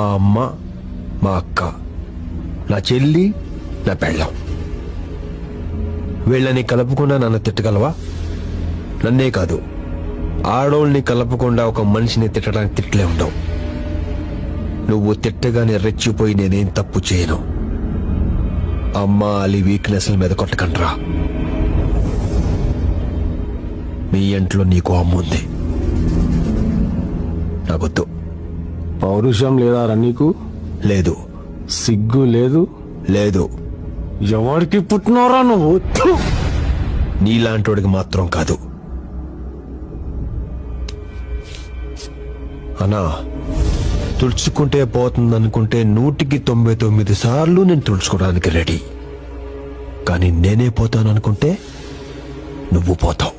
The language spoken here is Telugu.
మా అమ్మ, మా అక్క, నా చెల్లి, నా పెళ్ళం. వీళ్ళని కలపకుండా నన్ను తిట్టగలవా? నన్నే కాదు, ఆడోళ్ళని కలపకుండా ఒక మనిషిని తిట్టడానికి తిట్లే ఉండవు. నువ్వు తిట్టగానే రెచ్చిపోయి నేనేం తప్పు చేయను. అమ్మ అలి వీక్నెస్ల మీద కొట్టకండ్రా. మీ ఇంట్లో నీకు అమ్ముంది, నాకొద్దు. పౌరుషం లేదారా నీకు? లేదు. సిగ్గు లేదు? లేదు. ఎవరికి పుట్టినవరా నువ్వు? థు! నీలాంటోడికి మాత్రం కాదు. అన్నా, తుడుచుకుంటే పోతుందనుకుంటే 199 సార్లు నేను తుడుచుకోవడానికి రెడీ. కానీ నేనే పోతాననుకుంటే నువ్వు పోతావు.